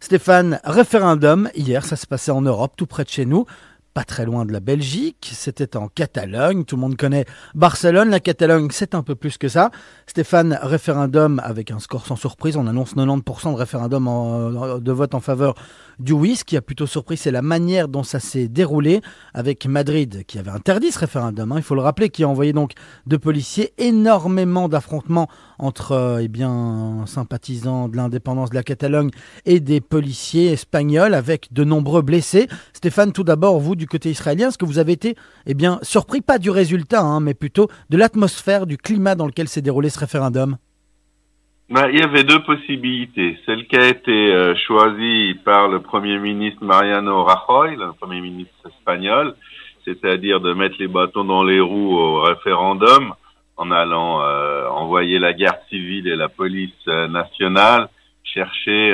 Stéphane, référendum, hier, ça se passait en Europe, tout près de chez nous, pas très loin de la Belgique, c'était en Catalogne, tout le monde connaît Barcelone, la Catalogne c'est un peu plus que ça. Stéphane, référendum avec un score sans surprise, on annonce 90% de référendum de vote en faveur du oui. Ce qui a plutôt surpris, c'est la manière dont ça s'est déroulé avec Madrid, qui avait interdit ce référendum, il faut le rappeler, qui a envoyé donc de policiers, énormément d'affrontements entre sympathisants de l'indépendance de la Catalogne et des policiers espagnols avec de nombreux blessés. Stéphane, tout d'abord, vous du côté israélien, est-ce que vous avez été surpris, pas du résultat, mais plutôt de l'atmosphère, du climat dans lequel s'est déroulé ce référendum? Il y avait deux possibilités. Celle qui a été choisie par le Premier ministre Mariano Rajoy, le Premier ministre espagnol, c'est-à-dire de mettre les bâtons dans les roues au référendum en allant envoyer la garde civile et la police nationale chercher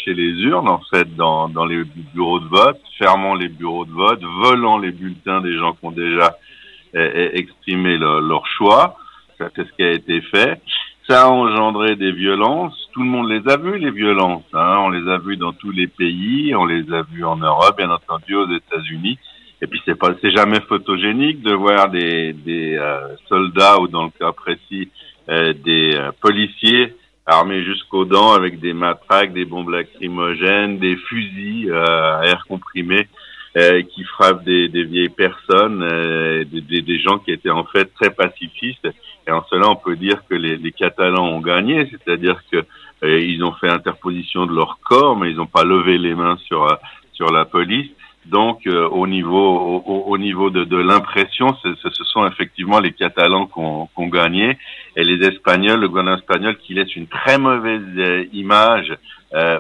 les urnes en fait dans les bureaux de vote, fermant les bureaux de vote, volant les bulletins des gens qui ont déjà exprimé leur choix. Ça, c'est ce qui a été fait. Ça a engendré des violences. Tout le monde les a vues, les violences. On les a vues dans tous les pays. On les a vues en Europe, bien entendu, aux États-Unis. Et puis c'est jamais photogénique de voir des soldats ou dans le cas précis des policiers armés jusqu'aux dents avec des matraques, des bombes lacrymogènes, des fusils à air comprimé qui frappent des vieilles personnes, des gens qui étaient en fait très pacifistes. Et en cela, on peut dire que les Catalans ont gagné, c'est-à-dire que ils ont fait interposition de leur corps, mais ils n'ont pas levé les mains sur la police. Donc, au niveau de l'impression, ce sont effectivement les Catalans qui ont gagné, et les Espagnols, le gouvernement espagnol, qui laisse une très mauvaise image.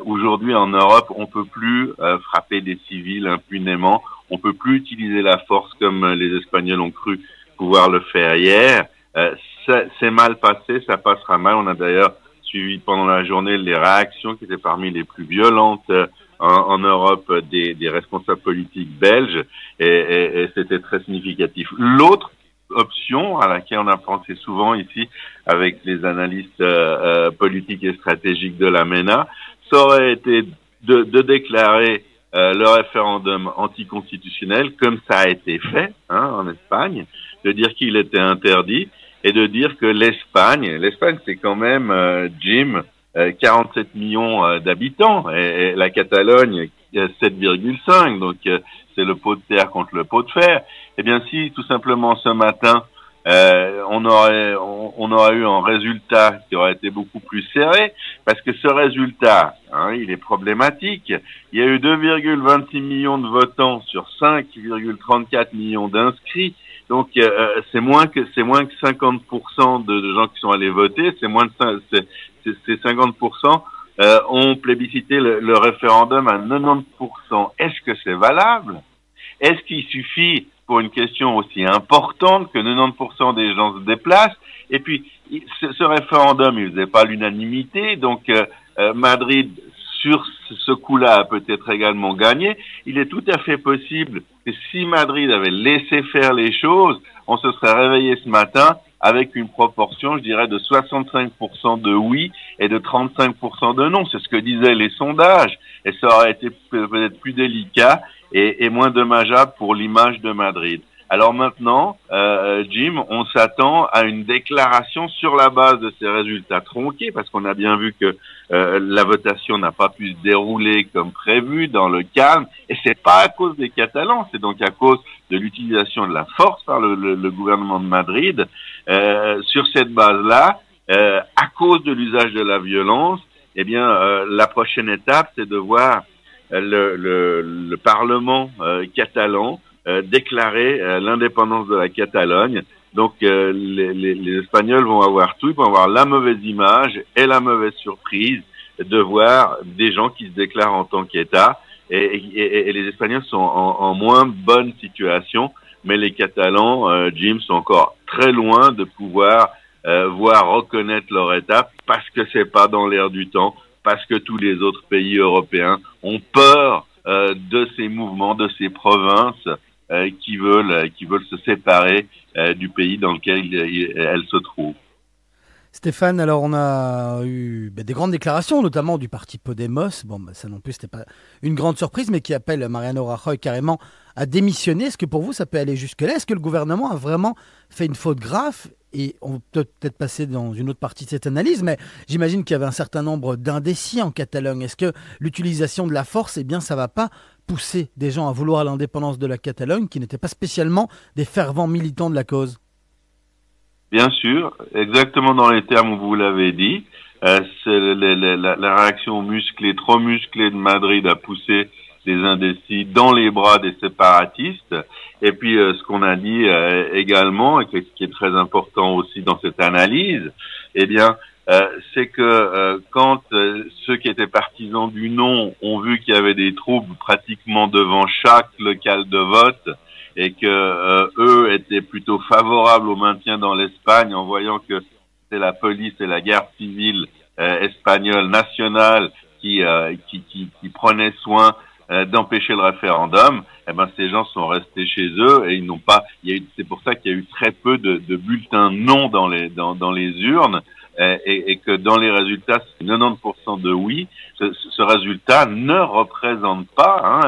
Aujourd'hui, en Europe, on peut plus frapper des civils impunément. On peut plus utiliser la force comme les Espagnols ont cru pouvoir le faire hier. C'est mal passé, ça passera mal. On a d'ailleurs suivi pendant la journée les réactions qui étaient parmi les plus violentes en Europe des responsables politiques belges, et c'était très significatif. L'autre option à laquelle on a pensé souvent ici avec les analystes politiques et stratégiques de la MENA, ça aurait été de déclarer le référendum anticonstitutionnel, comme ça a été fait en Espagne, de dire qu'il était interdit et de dire que l'Espagne c'est quand même, Jim, 47 millions d'habitants, et la Catalogne 7,5, donc c'est le pot de terre contre le pot de fer. Eh bien, si tout simplement ce matin on aurait eu un résultat qui aurait été beaucoup plus serré, parce que ce résultat, il est problématique. Il y a eu 2,26 millions de votants sur 5,34 millions d'inscrits. Donc c'est moins que 50% de gens qui sont allés voter, ces 50% ont plébiscité le référendum à 90%. Est-ce que c'est valable? Est-ce qu'il suffit pour une question aussi importante que 90% des gens se déplacent? Et puis ce référendum, il faisait pas l'unanimité, donc Madrid sur ce coup-là a peut-être également gagné. Il est tout à fait possible que si Madrid avait laissé faire les choses, on se serait réveillé ce matin avec une proportion, je dirais, de 65% de oui et de 35% de non. C'est ce que disaient les sondages. Et ça aurait été peut-être plus délicat et moins dommageable pour l'image de Madrid. Alors maintenant, Jim, on s'attend à une déclaration sur la base de ces résultats tronqués, parce qu'on a bien vu que la votation n'a pas pu se dérouler comme prévu dans le calme, et c'est pas à cause des Catalans, c'est donc à cause de l'utilisation de la force par le gouvernement de Madrid. Sur cette base-là, à cause de l'usage de la violence, eh bien, la prochaine étape, c'est de voir le Parlement catalan déclarer l'indépendance de la Catalogne. Donc les Espagnols vont avoir tout, ils vont avoir la mauvaise image et la mauvaise surprise de voir des gens qui se déclarent en tant qu'État, et les Espagnols sont en moins bonne situation, mais les Catalans, Jim, sont encore très loin de pouvoir voir reconnaître leur État, parce que c'est pas dans l'air du temps, parce que tous les autres pays européens ont peur de ces mouvements, de ces provinces qui veulent se séparer du pays dans lequel elles se trouvent. Stéphane, alors on a eu des grandes déclarations, notamment du parti Podemos. Bon, ça non plus, c'était pas une grande surprise, mais qui appelle Mariano Rajoy carrément à démissionner. Est-ce que pour vous, ça peut aller jusque-là? Est-ce que le gouvernement a vraiment fait une faute grave? Et on peut peut-être passer dans une autre partie de cette analyse, mais j'imagine qu'il y avait un certain nombre d'indécis en Catalogne. Est-ce que l'utilisation de la force, eh bien, ça va pas pousser des gens à vouloir l'indépendance de la Catalogne qui n'étaient pas spécialement des fervents militants de la cause? Bien sûr, exactement dans les termes où vous l'avez dit. C'est la réaction musclée, trop musclée de Madrid a poussé les indécis dans les bras des séparatistes. Et puis, ce qu'on a dit également, et qui est très important aussi dans cette analyse, eh bien, c'est que quand ceux qui étaient partisans du non ont vu qu'il y avait des troubles pratiquement devant chaque local de vote, et que eux étaient plutôt favorables au maintien dans l'Espagne en voyant que c'est la police et la garde civile espagnole nationale qui prenaient soin d'empêcher le référendum, eh ben ces gens sont restés chez eux et ils n'ont pas. C'est pour ça qu'il y a eu très peu de bulletins non dans les urnes. Et que dans les résultats, c'est 90% de oui. Ce résultat ne représente pas,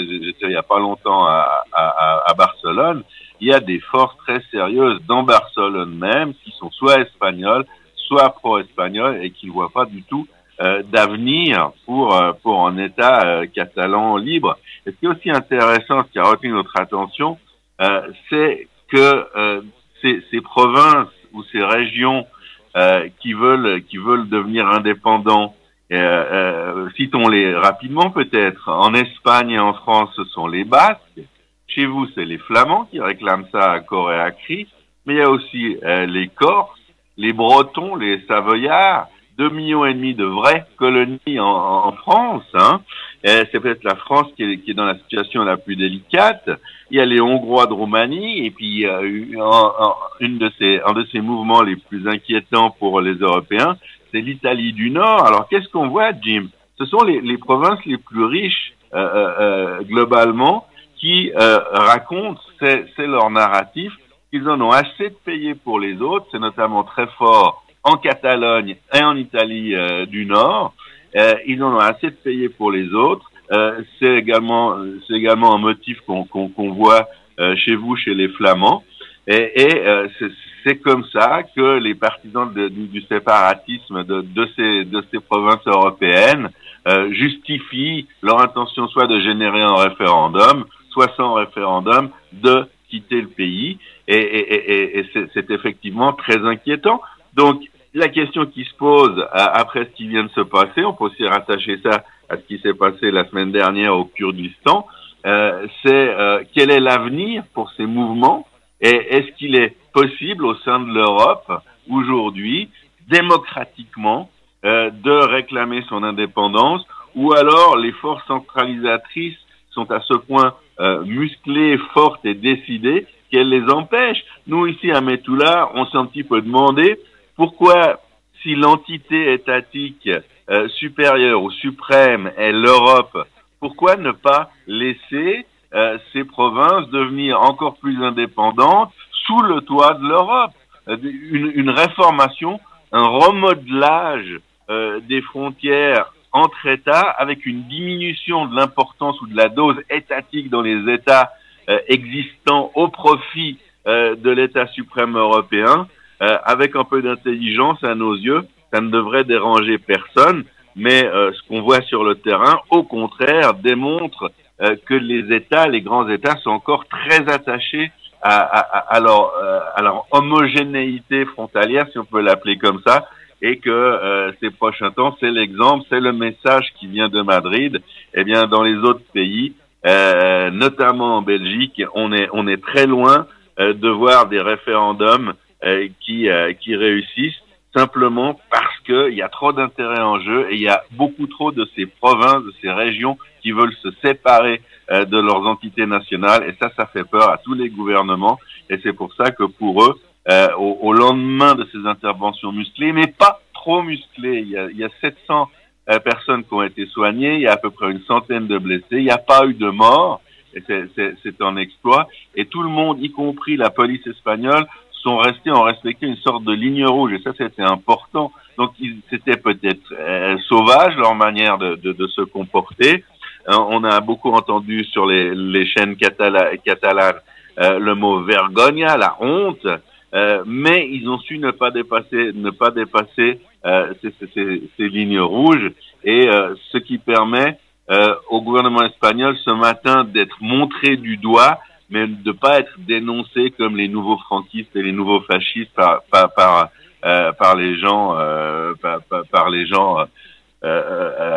j'étais il y a pas longtemps à Barcelone, il y a des forces très sérieuses dans Barcelone même, qui sont soit espagnoles, soit pro-espagnoles, et qui ne voient pas du tout d'avenir pour un État catalan libre. Et ce qui est aussi intéressant, ce qui a retenu notre attention, c'est que ces provinces ou ces régions qui veulent devenir indépendants. Citons-les rapidement peut-être. En Espagne et en France, ce sont les Basques. Chez vous, c'est les Flamands qui réclament ça à corps et à cri. Mais il y a aussi les Corses, les Bretons, les Savoyards, 2,5 millions de vraies colonies en France. C'est peut-être la France qui est dans la situation la plus délicate. Il y a les Hongrois de Roumanie, et puis un de ces mouvements les plus inquiétants pour les Européens, c'est l'Italie du Nord. Alors qu'est-ce qu'on voit, Jim? Ce sont les provinces les plus riches globalement qui racontent, c'est leur narratif, qu'ils en ont assez de payer pour les autres. C'est notamment très fort en Catalogne et en Italie du Nord. Ils en ont assez de payer pour les autres. C'est également un motif qu'on voit chez vous, chez les Flamands. Et c'est comme ça que les partisans du séparatisme de ces provinces européennes justifient leur intention soit de générer un référendum, soit sans référendum, de quitter le pays. Et c'est effectivement très inquiétant. Donc, la question qui se pose après ce qui vient de se passer, on peut aussi rattacher ça à ce qui s'est passé la semaine dernière au Kurdistan, c'est quel est l'avenir pour ces mouvements, et est-ce qu'il est possible au sein de l'Europe aujourd'hui, démocratiquement, de réclamer son indépendance, ou alors les forces centralisatrices sont à ce point musclées, fortes et décidées qu'elles les empêchent. Nous ici à Metula, on s'est un petit peu demandé pourquoi, si l'entité étatique supérieure ou suprême est l'Europe, pourquoi ne pas laisser ces provinces devenir encore plus indépendantes sous le toit de l'Europe? Une réformation, un remodelage des frontières entre États avec une diminution de l'importance ou de la dose étatique dans les États existants au profit de l'État suprême européen. Avec un peu d'intelligence à nos yeux, ça ne devrait déranger personne, mais ce qu'on voit sur le terrain, au contraire, démontre que les grands États sont encore très attachés à leur homogénéité frontalière, si on peut l'appeler comme ça, et que ces prochains temps, c'est l'exemple, c'est le message qui vient de Madrid. Eh bien, dans les autres pays, notamment en Belgique, on est très loin de voir des référendums qui réussissent, simplement parce qu'il y a trop d'intérêts en jeu et il y a beaucoup trop de ces provinces, de ces régions qui veulent se séparer de leurs entités nationales, et ça fait peur à tous les gouvernements, et c'est pour ça que pour eux, au lendemain de ces interventions musclées, mais pas trop musclées, il y a 700 personnes qui ont été soignées, il y a à peu près une centaine de blessés, il n'y a pas eu de mort, et c'est un exploit, et tout le monde, y compris la police espagnole, ont respecté une sorte de ligne rouge, et ça c'était important. Donc c'était peut-être sauvage leur manière de se comporter. On a beaucoup entendu sur les chaînes catalanes le mot vergogne, la honte, mais ils ont su ne pas dépasser ces lignes rouges, et ce qui permet au gouvernement espagnol ce matin d'être montré du doigt, mais de pas être dénoncé comme les nouveaux franquistes et les nouveaux fascistes par les gens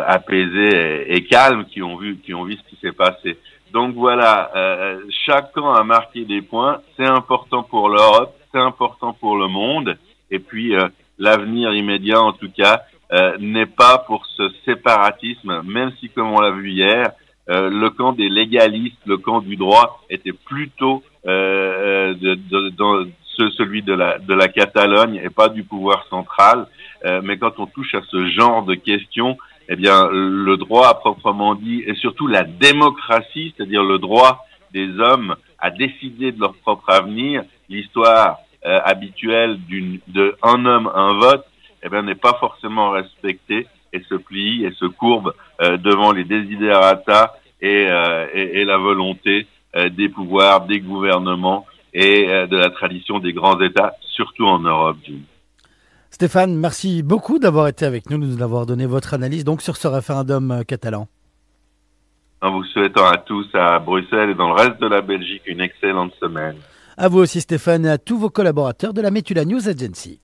apaisés et calmes qui ont vu ce qui s'est passé. Donc voilà, chaque camp a marqué des points. C'est important pour l'Europe, c'est important pour le monde. Et puis l'avenir immédiat, en tout cas, n'est pas pour ce séparatisme, même si, comme on l'a vu hier, le camp des légalistes, le camp du droit, était plutôt celui de la Catalogne et pas du pouvoir central. Mais quand on touche à ce genre de questions, eh bien, le droit à proprement dit, et surtout la démocratie, c'est-à-dire le droit des hommes à décider de leur propre avenir, l'histoire habituelle de un homme, un vote, eh bien, n'est pas forcément respectée et se plie et se courbe devant les desiderata et la volonté des pouvoirs, des gouvernements et de la tradition des grands États, surtout en Europe. Stéphane, merci beaucoup d'avoir été avec nous, de nous avoir donné votre analyse donc sur ce référendum catalan. En vous souhaitant à tous, à Bruxelles et dans le reste de la Belgique, une excellente semaine. À vous aussi Stéphane et à tous vos collaborateurs de la Metula News Agency.